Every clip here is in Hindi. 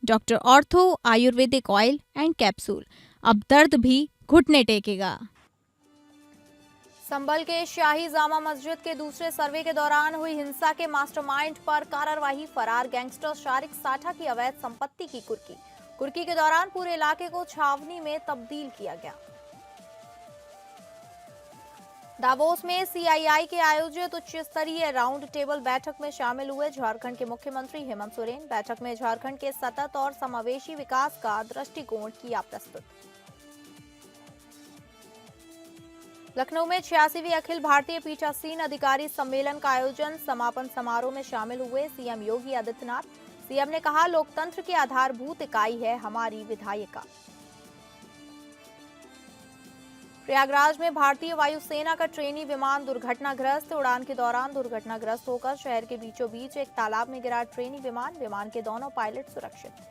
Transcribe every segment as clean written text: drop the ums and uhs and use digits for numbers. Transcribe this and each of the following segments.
Doctor ortho Ayurvedic oil and capsule, अब दर्द भी घुटने टेकेगा। संभल के शाही जामा मस्जिद के दूसरे सर्वे के दौरान हुई हिंसा के मास्टरमाइंड पर कार्रवाई। फरार गैंगस्टर शारिक साठा की अवैध संपत्ति की कुर्की के दौरान पूरे इलाके को छावनी में तब्दील किया गया। दावोस में सीआईआई के आयोजित उच्च स्तरीय राउंड टेबल बैठक में शामिल हुए झारखंड के मुख्यमंत्री हेमंत सोरेन। बैठक में झारखंड के सतत और समावेशी विकास का दृष्टिकोण किया प्रस्तुत। लखनऊ में 86वीं अखिल भारतीय पीठासीन अधिकारी सम्मेलन का आयोजन। समापन समारोह में शामिल हुए सीएम योगी आदित्यनाथ। सीएम ने कहा, लोकतंत्र की आधारभूत इकाई है हमारी विधायिका। प्रयागराज में भारतीय वायुसेना का ट्रेनी विमान दुर्घटनाग्रस्त। उड़ान के दौरान दुर्घटनाग्रस्त होकर शहर के बीचों बीच एक तालाब में गिरा ट्रेनी विमान के दोनों पायलट सुरक्षित।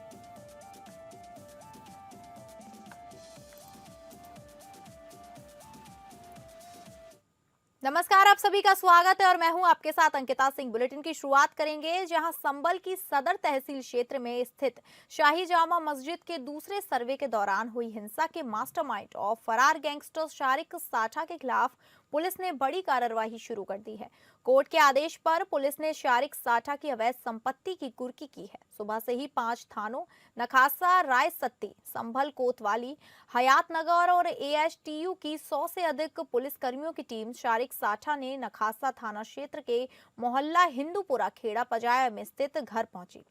नमस्कार, आप सभी का स्वागत है और मैं हूं आपके साथ अंकिता सिंह। बुलेटिन की शुरुआत करेंगे जहां संभल की सदर तहसील क्षेत्र में स्थित शाही जामा मस्जिद के दूसरे सर्वे के दौरान हुई हिंसा के मास्टरमाइंड और फरार गैंगस्टर शारिक साठा के खिलाफ पुलिस ने बड़ी कार्रवाई शुरू कर दी है। कोर्ट के आदेश पर पुलिस ने शारिक साठा की अवैध संपत्ति की कुर्की की है। सुबह से ही 5 थानों नखासा, रायसत्ती, संभल, कोतवाली, हयातनगर और एएसटीयू की 100 से अधिक पुलिसकर्मियों की टीम शारिक साठा ने नखासा थाना क्षेत्र के मोहल्ला हिंदूपुरा खेड़ा पजाया में स्थित घर पहुंची।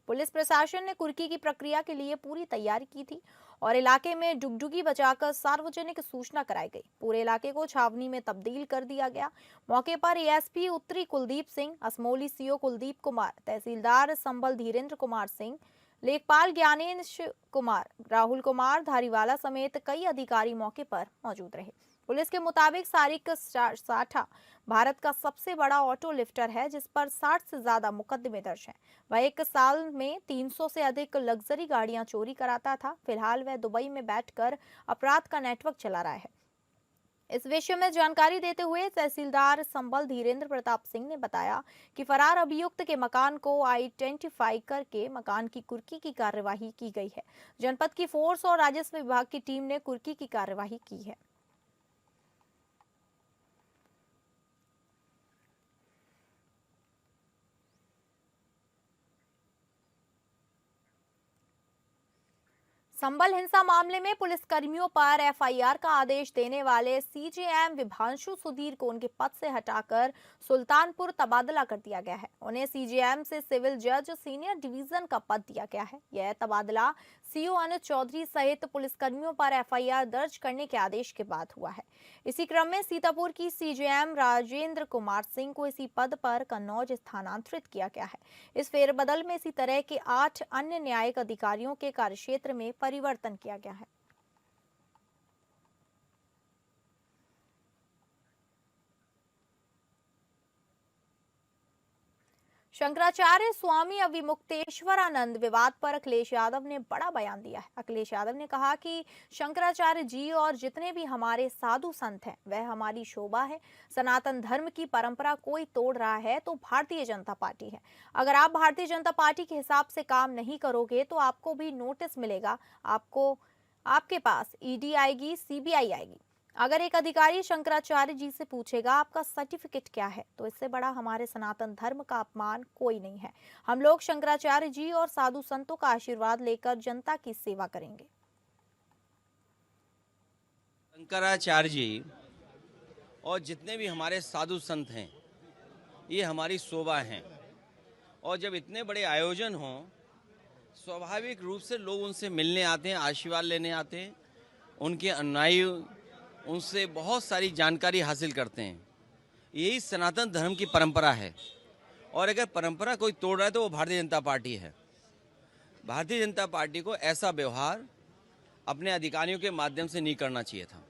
पुलिस प्रशासन ने कुर्की की प्रक्रिया के लिए पूरी तैयारी की थी और इलाके में डुगडुगी बजाकर सार्वजनिक सूचना कराई गई। पूरे इलाके को छावनी में तब्दील कर दिया गया। मौके पर एएसपी उत्तरी कुलदीप सिंह, असमोली सीओ कुलदीप कुमार, तहसीलदार संभल धीरेन्द्र कुमार सिंह, लेखपाल ज्ञानेश कुमार, राहुल कुमार धारीवाला समेत कई अधिकारी मौके पर मौजूद रहे। पुलिस के मुताबिक शारिक साठा भारत का सबसे बड़ा ऑटो लिफ्टर है, जिस पर 60 से ज्यादा मुकदमे दर्ज हैं। वह एक साल में 300 से अधिक लग्जरी गाड़ियां चोरी कराता था। फिलहाल वह दुबई में बैठकर अपराध का नेटवर्क चला रहा है। इस विषय में जानकारी देते हुए तहसीलदार संभल धीरेन्द्र प्रताप सिंह ने बताया कि फरार अभियुक्त के मकान को आइडेंटिफाई करके मकान की कुर्की की कार्यवाही की गई है। जनपद की फोर्स और राजस्व विभाग की टीम ने कुर्की की कार्यवाही की है। संभल हिंसा मामले में पुलिसकर्मियों पर एफआईआर का आदेश देने वाले सीजेएम विभांशु सुधीर को उनके पद से हटाकर सुल्तानपुर तबादला कर दिया गया है। उन्हें सीजेएम से सिविल जज सीनियर डिवीजन का पद दिया गया है। यह तबादला सीओ अनुज चौधरी सहित पुलिसकर्मियों पर एफआईआर दर्ज करने के आदेश के बाद हुआ है। इसी क्रम में सीतापुर की सीजेएम राजेंद्र कुमार सिंह को इसी पद पर कन्नौज स्थानांतरित किया गया है। इस फेरबदल में इसी तरह के 8 अन्य न्यायिक अधिकारियों के कार्यक्षेत्र में परिवर्तन किया गया है। शंकराचार्य स्वामी अविमुक्तेश्वरानंद विवाद पर अखिलेश यादव ने बड़ा बयान दिया है। अखिलेश यादव ने कहा कि शंकराचार्य जी और जितने भी हमारे साधु संत हैं वह हमारी शोभा है। सनातन धर्म की परंपरा कोई तोड़ रहा है तो भारतीय जनता पार्टी है। अगर आप भारतीय जनता पार्टी के हिसाब से काम नहीं करोगे तो आपको भी नोटिस मिलेगा। आपके पास ईडी आएगी, सीबीआई आएगी। अगर एक अधिकारी शंकराचार्य जी से पूछेगा आपका सर्टिफिकेट क्या है, तो इससे बड़ा हमारे सनातन धर्म का अपमान कोई नहीं है। हम लोग शंकराचार्य जी और साधु संतों का आशीर्वाद लेकर जनता की सेवा करेंगे। शंकराचार्य जी और जितने भी हमारे साधु संत हैं ये हमारी शोभा हैं और जब इतने बड़े आयोजन हों स्वाभाविक रूप से लोग उनसे मिलने आते हैं, आशीर्वाद लेने आते हैं, उनके अनुयायी उनसे बहुत सारी जानकारी हासिल करते हैं। यही सनातन धर्म की परंपरा है और अगर परंपरा कोई तोड़ रहा है तो वो भारतीय जनता पार्टी है। भारतीय जनता पार्टी को ऐसा व्यवहार अपने अधिकारियों के माध्यम से नहीं करना चाहिए था।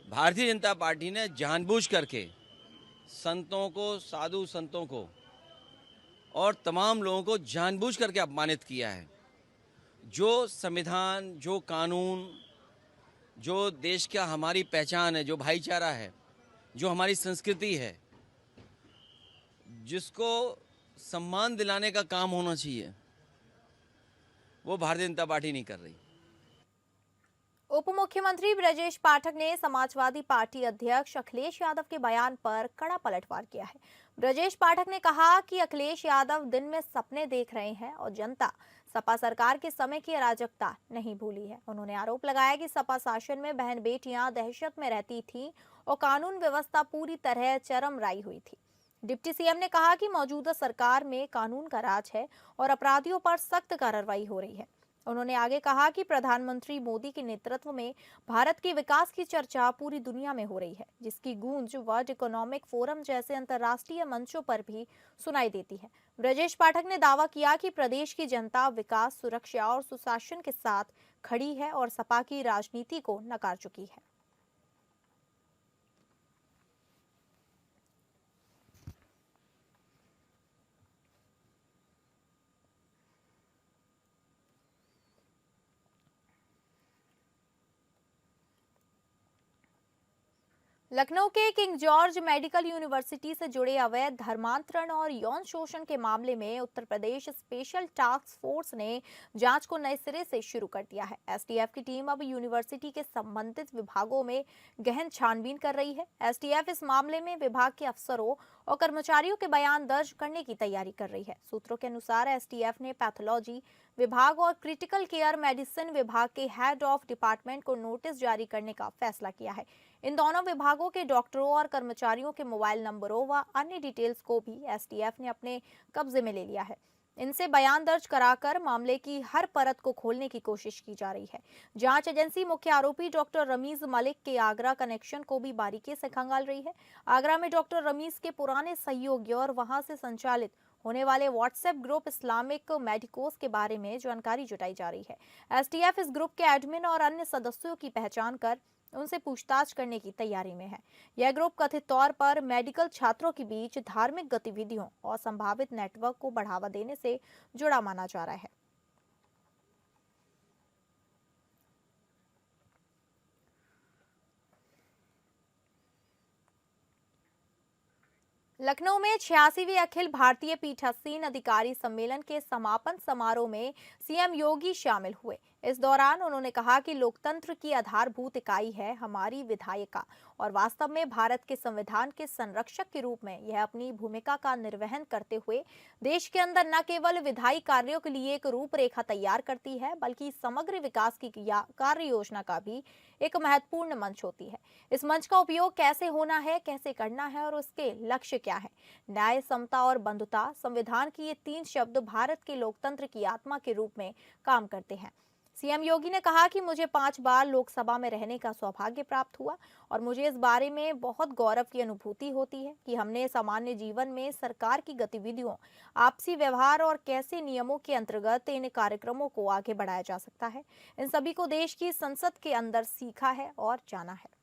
भारतीय जनता पार्टी ने जानबूझ करके संतों को, साधु संतों को और तमाम लोगों को जानबूझ करके अपमानित किया है। जो संविधान, जो कानून, जो देश का हमारी पहचान है, जो भाईचारा है, जो हमारी संस्कृति है, जिसको सम्मान दिलाने का काम होना चाहिए, वो भारतीय जनता पार्टी नहीं कर रही। उप मुख्यमंत्री ब्रजेश पाठक ने समाजवादी पार्टी अध्यक्ष अखिलेश यादव के बयान पर कड़ा पलटवार किया है। ब्रजेश पाठक ने कहा कि अखिलेश यादव दिन में सपने देख रहे हैं और जनता सपा सरकार के समय की अराजकता नहीं भूली है। उन्होंने आरोप लगाया कि सपा शासन में बहन बेटियां दहशत में रहती थीं और कानून व्यवस्था पूरी तरह चरमराई हुई थी। डिप्टी सीएम ने कहा कि मौजूदा सरकार में कानून का राज है और अपराधियों पर सख्त कार्रवाई हो रही है। उन्होंने आगे कहा कि प्रधानमंत्री मोदी के नेतृत्व में भारत के विकास की चर्चा पूरी दुनिया में हो रही है, जिसकी गूंज वर्ल्ड इकोनॉमिक फोरम जैसे अंतर्राष्ट्रीय मंचों पर भी सुनाई देती है। ब्रजेश पाठक ने दावा किया कि प्रदेश की जनता विकास, सुरक्षा और सुशासन के साथ खड़ी है और सपा की राजनीति को नकार चुकी है। लखनऊ के किंग जॉर्ज मेडिकल यूनिवर्सिटी से जुड़े अवैध धर्मांतरण और यौन शोषण के मामले में Uttar Pradesh special task force ने जांच को नए सिरे से शुरू कर दिया है। एसटीएफ की टीम अब यूनिवर्सिटी के संबंधित विभागों में गहन छानबीन कर रही है। एसटीएफ इस मामले में विभाग के अफसरों और कर्मचारियों के बयान दर्ज करने की तैयारी कर रही है। सूत्रों के अनुसार एसटीएफ ने पैथोलॉजी विभाग और क्रिटिकल केयर मेडिसिन विभाग के हेड ऑफ डिपार्टमेंट को नोटिस जारी करने का फैसला किया है। इन दोनों विभागों के डॉक्टरों और कर्मचारियों के मोबाइल नंबरों व अन्य डिटेल्स को भी एसटीएफ ने अपने कब्जे में ले लिया है। इनसे बयान दर्ज कराकर मामले की हर परत को खोलने की कोशिश की जा रही है। जांच एजेंसी मुख्य आरोपी डॉक्टर रमीज मलिक के आगरा कनेक्शन को भी बारीकी से खंगाल रही है। आगरा में डॉक्टर रमीज के पुराने सहयोगी और वहां से संचालित होने वाले व्हाट्सएप ग्रुप इस्लामिक मेडिकोस के बारे में जानकारी जुटाई जा रही है। एसटीएफ इस ग्रुप के एडमिन और अन्य सदस्यों की पहचान कर उनसे पूछताछ करने की तैयारी में है। यह ग्रुप कथित तौर पर मेडिकल छात्रों के बीच धार्मिक गतिविधियों और संभावित नेटवर्क को बढ़ावा देने से जुड़ा माना जा रहा है। लखनऊ में 86वीं अखिल भारतीय पीठासीन अधिकारी सम्मेलन के समापन समारोह में सीएम योगी शामिल हुए। इस दौरान उन्होंने कहा कि लोकतंत्र की आधारभूत इकाई है हमारी विधायिका और वास्तव में भारत के संविधान के संरक्षक के रूप में यह अपनी भूमिका का निर्वहन करते हुए देश के अंदर न केवल विधायी कार्यों के लिए एक रूपरेखा तैयार करती है, बल्कि समग्र विकास की कार्य योजना का भी एक महत्वपूर्ण मंच होती है। इस मंच का उपयोग कैसे होना है, कैसे करना है और उसके लक्ष्य क्या है? न्याय, समता और बंधुता, संविधान की ये 3 शब्द भारत के लोकतंत्र की आत्मा के रूप में काम करते हैं। सीएम योगी ने कहा कि मुझे 5 बार लोकसभा में रहने का सौभाग्य प्राप्त हुआ और मुझे इस बारे में बहुत गौरव की अनुभूति होती है कि हमने सामान्य जीवन में सरकार की गतिविधियों, आपसी व्यवहार और कैसे नियमों के अंतर्गत इन कार्यक्रमों को आगे बढ़ाया जा सकता है, इन सभी को देश की संसद के अंदर सीखा है और जाना है।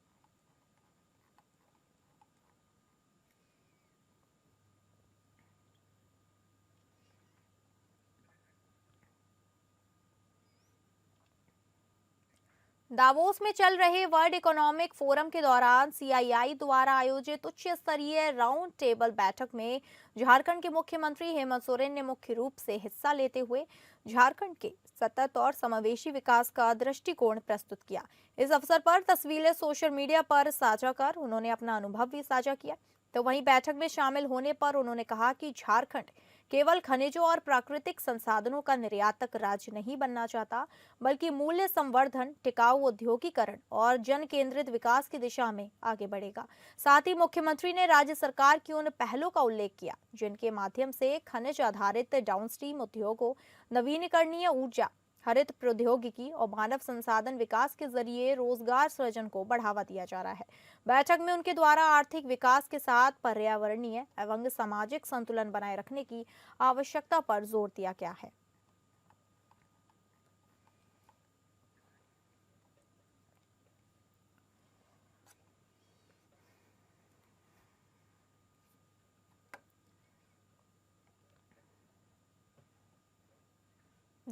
दावोस में चल रहे वर्ल्ड इकोनॉमिक फोरम के दौरान सीआईआई द्वारा आयोजित उच्च स्तरीय राउंड टेबल बैठक में झारखंड के मुख्यमंत्री हेमंत सोरेन ने मुख्य रूप से हिस्सा लेते हुए झारखंड के सतत और समावेशी विकास का दृष्टिकोण प्रस्तुत किया। इस अवसर पर तस्वीरें सोशल मीडिया पर साझा कर उन्होंने अपना अनुभव भी साझा किया। तो वहीं बैठक में शामिल होने पर उन्होंने कहा कि झारखंड केवल खनिजों और प्राकृतिक संसाधनों का निर्यातक राज्य नहीं बनना चाहता, बल्कि मूल्य संवर्धन, टिकाऊ औद्योगिकरण और जन केंद्रित विकास की दिशा में आगे बढ़ेगा। साथ ही मुख्यमंत्री ने राज्य सरकार की उन पहलों का उल्लेख किया जिनके माध्यम से खनिज आधारित डाउनस्ट्रीम उद्योगों, नवीकरणीय ऊर्जा, हरित प्रौद्योगिकी और मानव संसाधन विकास के जरिए रोजगार सृजन को बढ़ावा दिया जा रहा है। बैठक में उनके द्वारा आर्थिक विकास के साथ पर्यावरणीय एवं सामाजिक संतुलन बनाए रखने की आवश्यकता पर जोर दिया गया है।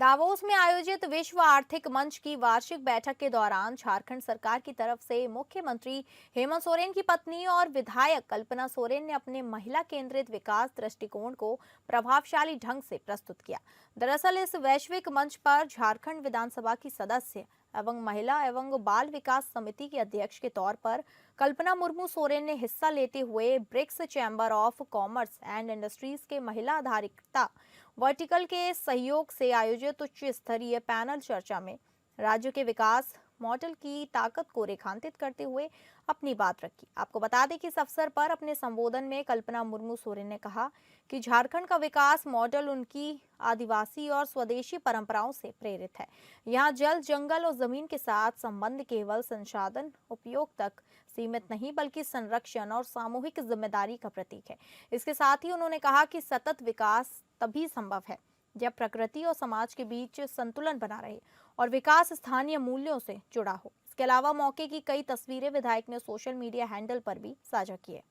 दावोस में आयोजित विश्व आर्थिक मंच की वार्षिक बैठक के दौरान झारखंड सरकार की तरफ से मुख्यमंत्री हेमंत सोरेन की पत्नी और विधायक कल्पना सोरेन ने अपने महिला केंद्रित विकास दृष्टिकोण को प्रभावशाली ढंग से प्रस्तुत किया। दरअसल इस वैश्विक मंच पर झारखंड विधानसभा की सदस्य एवं महिला एवं बाल विकास समिति के अध्यक्ष के तौर पर कल्पना मुर्मू सोरेन ने हिस्सा लेते हुए BRICS chamber of commerce and industries के महिला आधारिकता वर्टिकल के सहयोग से आयोजित उच्च स्तरीय पैनल चर्चा में राज्य के विकास मॉडल की ताकत को रेखांकित करते हुए अपनी बात रखी। आपको बता दें कि इस अवसर पर अपने संबोधन में कल्पना मुर्मू सोरेन ने कहा कि झारखंड का विकास मॉडल उनकी आदिवासी और स्वदेशी परंपराओं से प्रेरित है। यहाँ जल, जंगल और जमीन के साथ संबंध केवल संसाधन उपयोग तक सीमित नहीं बल्कि संरक्षण और सामूहिक जिम्मेदारी का प्रतीक है। इसके साथ ही उन्होंने कहा कि सतत विकास तभी संभव है जब प्रकृति और समाज के बीच संतुलन बना रहे और विकास स्थानीय मूल्यों से जुड़ा हो। इसके अलावा मौके की कई तस्वीरें विधायक ने सोशल मीडिया हैंडल पर भी साझा की है।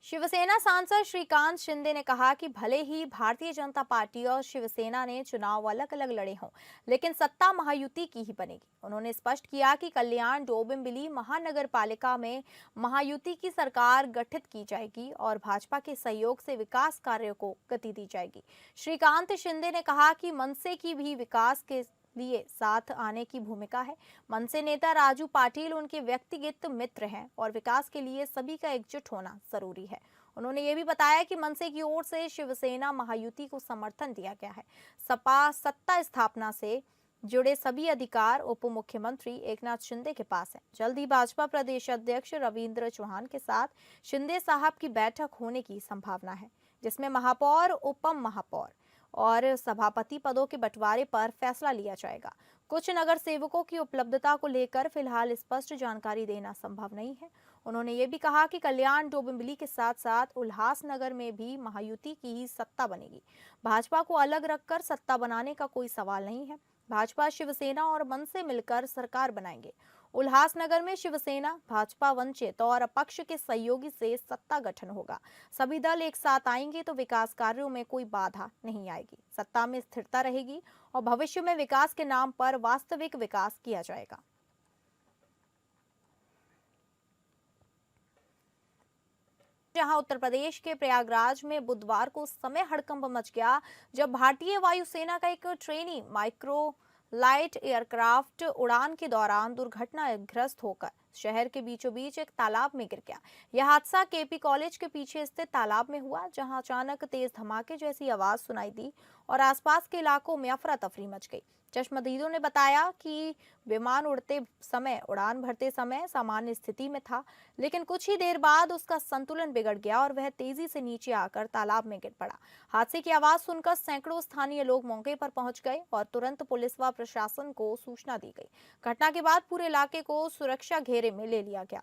शिवसेना सांसद श्रीकांत शिंदे ने कहा कि भले ही भारतीय जनता पार्टी और शिवसेना ने चुनाव अलग अलग लड़े हों, लेकिन सत्ता महायुति की ही बनेगी। उन्होंने स्पष्ट किया कि कल्याण डोंबिवली महानगर पालिका में महायुति की सरकार गठित की जाएगी और भाजपा के सहयोग से विकास कार्यों को गति दी जाएगी। श्रीकांत शिंदे ने कहा कि मनसे की भी विकास के लिए साथ आने की भूमिका है। मनसे नेता राजू पाटिल उनके व्यक्तिगत मित्र हैं और विकास के लिए सभी का एकजुट होना जरूरी है। उन्होंने ये भी बताया कि मनसे की ओर से शिवसेना महायुति को समर्थन दिया गया है। सपा सत्ता स्थापना से जुड़े सभी अधिकार उप मुख्यमंत्री एकनाथ शिंदे के पास है। जल्द ही भाजपा प्रदेश अध्यक्ष रविंद्र चौहान के साथ शिंदे साहब की बैठक होने की संभावना है, जिसमें महापौर, उप महापौर और सभापति पदों के बंटवारे पर फैसला लिया जाएगा। कुछ नगर सेवकों की उपलब्धता को लेकर फिलहाल स्पष्ट जानकारी देना संभव नहीं है। उन्होंने ये भी कहा कि कल्याण डोंबिवली के साथ साथ उल्लासनगर में भी महायुति की ही सत्ता बनेगी। भाजपा को अलग रखकर सत्ता बनाने का कोई सवाल नहीं है। भाजपा, शिवसेना और मनसे मिलकर सरकार बनाएंगे। उल्लासनगर में शिवसेना, भाजपा, वंचित और अपक्ष के सहयोगी से सत्ता गठन होगा। सभी दल एक साथ आएंगे तो विकास कार्यों में कोई बाधा नहीं आएगी। सत्ता में स्थिरता रहेगी और भविष्य में विकास के नाम पर वास्तविक विकास किया जाएगा। जहां उत्तर प्रदेश के प्रयागराज में बुधवार को समय हड़कंप मच गया जब भारतीय वायुसेना का एक ट्रेनी माइक्रो लाइट एयरक्राफ्ट उड़ान के दौरान दुर्घटनाग्रस्त होकर शहर के बीचों बीच एक तालाब में गिर गया। यह हादसा केपी कॉलेज के पीछे स्थित तालाब में हुआ, जहां अचानक तेज धमाके जैसी आवाज सुनाई दी और आसपास के इलाकों में अफरा तफरी मच गई। चश्मदीदों ने बताया कि विमान उड़ान भरते समय सामान्य स्थिति में था, लेकिन कुछ ही देर बाद उसका संतुलन बिगड़ गया और वह तेजी से नीचे आकर तालाब में गिर पड़ा। हादसे की आवाज सुनकर सैकड़ों स्थानीय लोग मौके पर पहुंच गए और तुरंत पुलिस व प्रशासन को सूचना दी गई। घटना के बाद पूरे इलाके को सुरक्षा घेरे में ले लिया गया।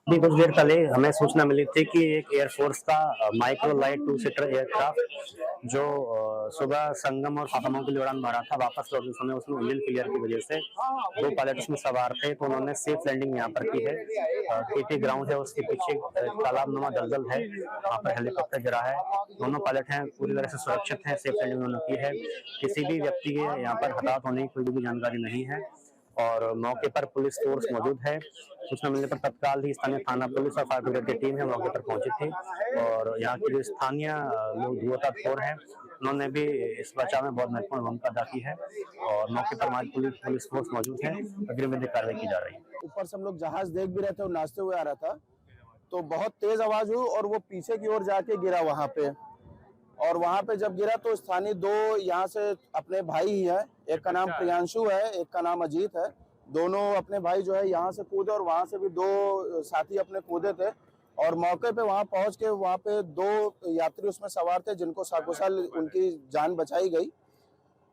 अभी कुछ देर पहले हमें सूचना मिली थी कि एक एयरफोर्स का माइक्रो लाइट 2 सीटर एयरक्राफ्ट जो सुबह संगम और फाफामऊ के लिए उड़ान भरा था, वापस लौटते समय उसमें इंजन फेलियर की वजह से 2 पायलट उसमें सवार थे, तो उन्होंने सेफ लैंडिंग यहाँ पर की है। केटी ग्राउंड है, उसके पीछे तालाबनुमा दलदल है, वहाँ पर हेलीकॉप्टर गिरा है। दोनों पायलट हैं पूरी तरह से सुरक्षित हैं, सेफ लैंडिंग उन्होंने की है। किसी भी व्यक्ति के यहाँ पर हताहत होने की कोई भी जानकारी नहीं है और मौके पर पुलिस फोर्स मौजूद है। सूचना मिलने पर तत्काल ही स्थानीय थाना पुलिस और फायर ब्रिगेड की टीम है मौके पर पहुंची थी और यहाँ के जो स्थानीय लोग धुआंधार हैं उन्होंने भी इस बचाव में बहुत महत्वपूर्ण भूमिका अदा की है और मौके पर पुलिस फोर्स मौजूद है। अग्रिम विधिक कार्रवाई की जा रही है। ऊपर से हम लोग जहाज देख भी रहे थे और नाचते हुए आ रहा था, तो बहुत तेज आवाज हुई और वो पीछे की ओर जाके गिरा वहां पे। और वहां पे जब गिरा तो स्थानीय 2 यहाँ से अपने भाई ही है, एक का नाम प्रियांशु है, एक का नाम अजीत है। दोनों अपने भाई जो है यहाँ से कूदे और वहां से भी 2 साथी अपने कूदे थे और मौके पे वहां पहुंच के वहां पे 2 यात्री उसमें सवार थे जिनको सकुशल उनकी जान बचाई गई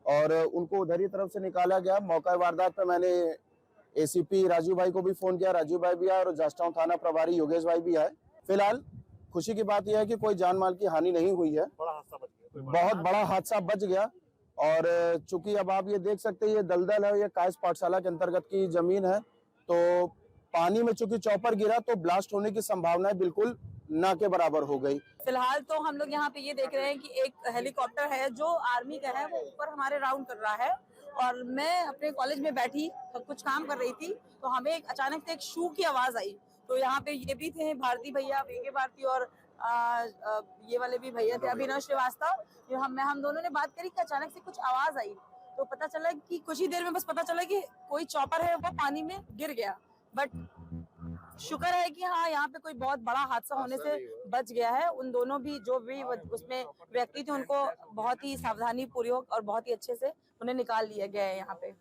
और उनको उधर ही तरफ से निकाला गया। मौका वारदात पे मैंने एसीपी राजू भाई को भी फोन किया, राजू भाई भी आए और जसटाउन थाना प्रभारी योगेश भाई भी आए। फिलहाल खुशी की बात यह है कि कोई जान माल की हानि नहीं हुई है, बहुत बड़ा हादसा बच गया और चूंकि अब आप ये देख सकते हैं ये दलदल है, ये कायस पाठशाला के अंतर्गत की जमीन है, तो पानी में चूंकि चॉपर गिरा तो ब्लास्ट होने की संभावना बिल्कुल ना के बराबर हो गई। फिलहाल तो हम लोग यहाँ पे ये देख रहे हैं कि एक हेलीकॉप्टर है जो आर्मी का है, वो ऊपर हमारे राउंड कर रहा है और मैं अपने कॉलेज में बैठी कुछ काम कर रही थी तो हमें अचानक से एक शू की आवाज आई। तो यहाँ पे ये भी थे भारती भैया, वेगे भारती और ये वाले भी भैया थे अभिनव श्रीवास्तव। हम दोनों ने बात करी कि अचानक से कुछ आवाज आई तो पता चला कि कुछ ही देर में बस पता चला कि कोई चॉपर है वो पानी में गिर गया। बट शुक्र है कि हाँ यहाँ पे कोई बहुत बड़ा हादसा होने से बच गया है। उन दोनों भी जो भी उसमें व्यक्ति थे उनको बहुत ही सावधानी पूर्वक और बहुत ही अच्छे से उन्हें निकाल लिया गया है। यहाँ पे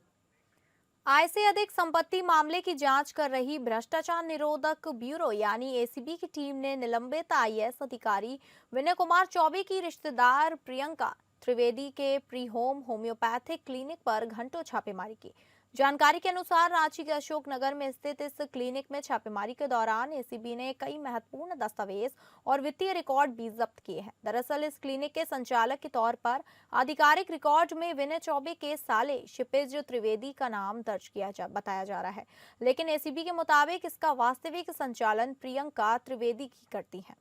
आय से अधिक संपत्ति मामले की जांच कर रही भ्रष्टाचार निरोधक ब्यूरो यानी एसीबी की टीम ने निलंबित आईएएस अधिकारी विनय कुमार चौबे की रिश्तेदार प्रियंका त्रिवेदी के प्री होम होम्योपैथिक क्लिनिक पर घंटों छापेमारी की। जानकारी के अनुसार रांची के अशोक नगर में स्थित इस क्लिनिक में छापेमारी के दौरान एसीबी ने कई महत्वपूर्ण दस्तावेज और वित्तीय रिकॉर्ड भी जब्त किए हैं। दरअसल इस क्लिनिक के संचालक के तौर पर आधिकारिक रिकॉर्ड में विनय चौबे के साले क्षितिज त्रिवेदी का नाम दर्ज बताया जा रहा है, लेकिन एसीबी के मुताबिक इसका वास्तविक संचालन प्रियंका त्रिवेदी की करती है।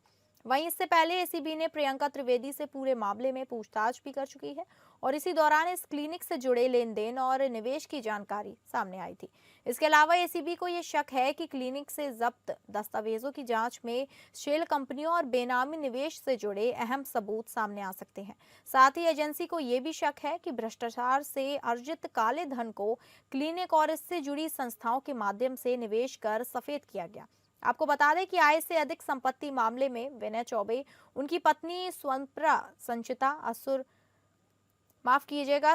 वहीं इससे पहले एसीबी ने प्रियंका त्रिवेदी से पूरे मामले में पूछताछ भी कर चुकी है और इसी दौरान इस क्लिनिक से जुड़े लेन देन और निवेश की जानकारी सामने आई थी। इसके अलावा एसीबी को यह शक है कि क्लिनिक से जब्त दस्तावेजों की जांच में शेल कंपनियों और बेनामी निवेश से जुड़े अहम सबूत सामने आ सकते हैं। साथ ही एजेंसी को यह भी शक है कि भ्रष्टाचार से अर्जित काले धन को क्लिनिक और इससे जुड़ी संस्थाओं के माध्यम से निवेश कर सफेद किया गया। आपको बता दें कि आय से अधिक संपत्ति मामले में विनय चौबे, उनकी पत्नी स्वप्रा संचिता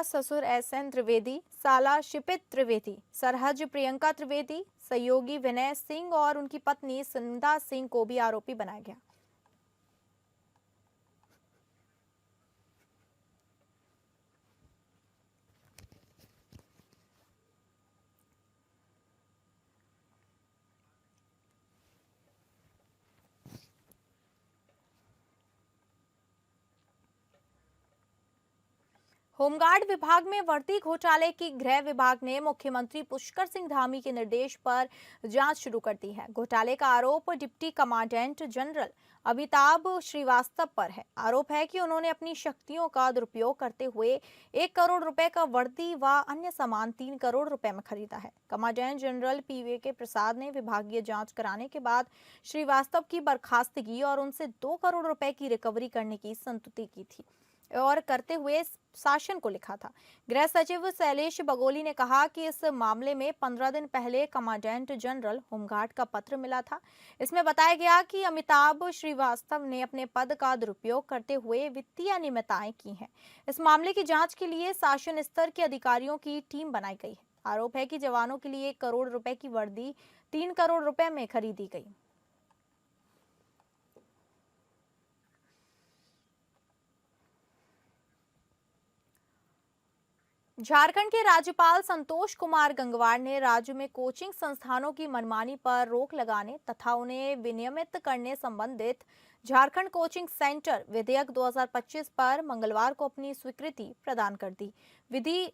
ससुर एसएन त्रिवेदी, साला शिपित त्रिवेदी, सरहज प्रियंका त्रिवेदी, सहयोगी विनय सिंह और उनकी पत्नी सुनंदा सिंह को भी आरोपी बनाया गया। होमगार्ड विभाग में वर्दी घोटाले की गृह विभाग ने मुख्यमंत्री पुष्कर सिंह धामी के निर्देश पर जांच शुरू कर दी है। घोटाले का आरोप deputy commandant general Amitabh Srivastava पर है। आरोप है कि उन्होंने अपनी शक्तियों का दुरुपयोग करते हुए 1 करोड़ रुपए का वर्दी व अन्य सामान 3 करोड़ रुपए में खरीदा है। कमांडेंट जनरल पीवीके प्रसाद ने विभागीय जांच कराने के बाद श्रीवास्तव की बर्खास्तगी और उनसे 2 करोड़ रुपए की रिकवरी करने की संस्तुति की थी और करते हुए शासन को लिखा था। गृह सचिव शैलेश बगोली ने कहा कि इस मामले में 15 दिन पहले कमांडेंट जनरल होमगार्ड का पत्र मिला था। इसमें बताया गया कि अमिताभ श्रीवास्तव ने अपने पद का दुरुपयोग करते हुए वित्तीय अनियमितताएं की हैं। इस मामले की जांच के लिए शासन स्तर के अधिकारियों की टीम बनाई गई है। आरोप है कि जवानों के लिए 1 करोड़ रुपए की वर्दी 3 करोड़ रुपए में खरीदी गई। झारखंड के राज्यपाल संतोष कुमार गंगवार ने राज्य में कोचिंग संस्थानों की मनमानी पर रोक लगाने तथा उन्हें विनियमित करने संबंधित झारखंड कोचिंग सेंटर विधेयक 2025 पर मंगलवार को अपनी स्वीकृति प्रदान कर दी। विधि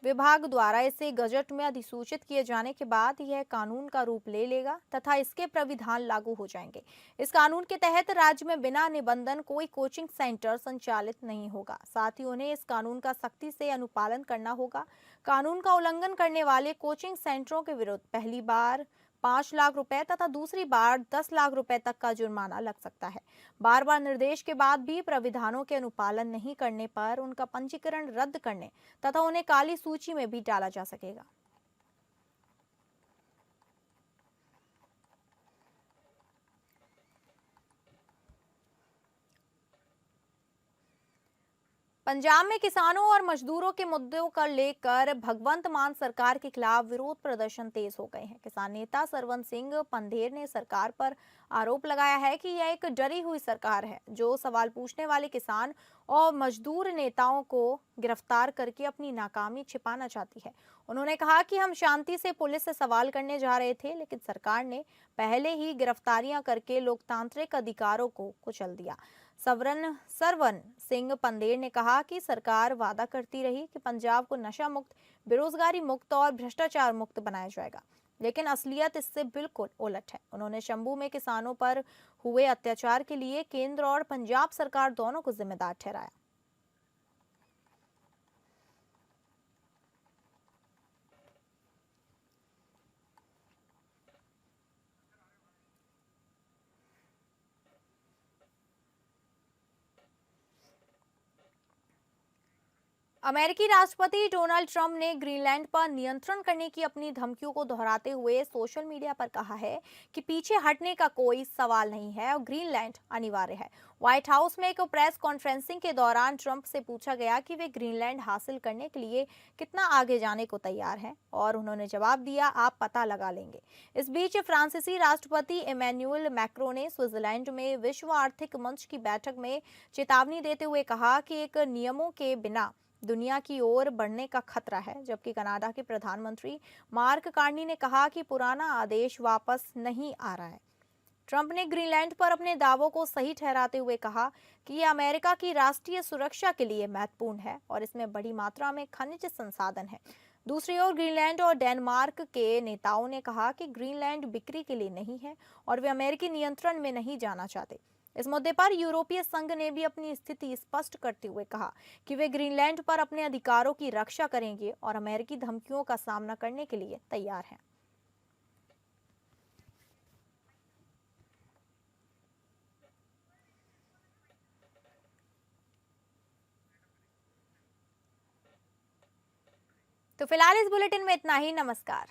विभाग द्वारा इसे गजट में अधिसूचित किए जाने के बाद यह कानून का रूप ले लेगा तथा इसके प्राविधान लागू हो जाएंगे। इस कानून के तहत राज्य में बिना निबंधन कोई कोचिंग सेंटर संचालित नहीं होगा। साथ ही उन्हें इस कानून का सख्ती से अनुपालन करना होगा। कानून का उल्लंघन करने वाले कोचिंग सेंटरों के विरुद्ध पहली बार 5 लाख रुपए तथा दूसरी बार 10 लाख रुपए तक का जुर्माना लग सकता है। बार बार निर्देश के बाद भी प्राविधानों के अनुपालन नहीं करने पर उनका पंजीकरण रद्द करने तथा उन्हें काली सूची में भी डाला जा सकेगा। पंजाब में किसानों और मजदूरों के मुद्दों को लेकर भगवंत मान सरकार के खिलाफ विरोध प्रदर्शन तेज हो गए हैं। किसान नेता सरवन सिंह पंधेर ने सरकार पर आरोप लगाया है कि यह एक डरी हुई सरकार है जो सवाल पूछने वाले किसान और मजदूर नेताओं को गिरफ्तार करके अपनी नाकामी छिपाना चाहती है। उन्होंने कहा कि हम शांति से पुलिस से सवाल करने जा रहे थे, लेकिन सरकार ने पहले ही गिरफ्तारियां करके लोकतांत्रिक अधिकारों को कुचल दिया। सरवन सिंह पंदेर ने कहा कि सरकार वादा करती रही कि पंजाब को नशा मुक्त, बेरोजगारी मुक्त और भ्रष्टाचार मुक्त बनाया जाएगा, लेकिन असलियत इससे बिल्कुल उलट है। उन्होंने शंभू में किसानों पर हुए अत्याचार के लिए केंद्र और पंजाब सरकार दोनों को जिम्मेदार ठहराया। अमेरिकी राष्ट्रपति डोनाल्ड ट्रंप ने ग्रीनलैंड पर नियंत्रण करने की अपनी धमकियों को दोहराते हुए सोशल मीडिया पर कहा है कि पीछे हटने का कोई सवाल नहीं है और ग्रीनलैंड अनिवार्य है। व्हाइट हाउस में एक प्रेस कॉन्फ्रेंसिंग के दौरान ट्रंप से पूछा गया कि वे ग्रीनलैंड हासिल करने के लिए कितना आगे जाने को तैयार हैं और उन्होंने जवाब दिया, आप पता लगा लेंगे। इस बीच फ्रांसीसी राष्ट्रपति इमैनुअल मैक्रों ने स्विट्जरलैंड में विश्व आर्थिक मंच की बैठक में चेतावनी देते हुए कहा कि एक नियमों के बिना दुनिया की ओर बढ़ने का खतरा है, जबकि कनाडा के प्रधानमंत्री मार्क कार्नी ने कहा कि पुराना आदेश वापस नहीं आ रहा है। ट्रंप ने ग्रीनलैंड पर अपने दावों को सही ठहराते हुए कहा कि यह अमेरिका की राष्ट्रीय सुरक्षा के लिए महत्वपूर्ण है और इसमें बड़ी मात्रा में खनिज संसाधन है। दूसरी ओर ग्रीनलैंड और डेनमार्क के नेताओं ने कहा कि ग्रीनलैंड बिक्री के लिए नहीं है और वे अमेरिकी नियंत्रण में नहीं जाना चाहते। इस मुद्दे पर यूरोपीय संघ ने भी अपनी स्थिति स्पष्ट करते हुए कहा कि वे ग्रीनलैंड पर अपने अधिकारों की रक्षा करेंगे और अमेरिकी धमकियों का सामना करने के लिए तैयार हैं। तो फिलहाल इस बुलेटिन में इतना ही। नमस्कार।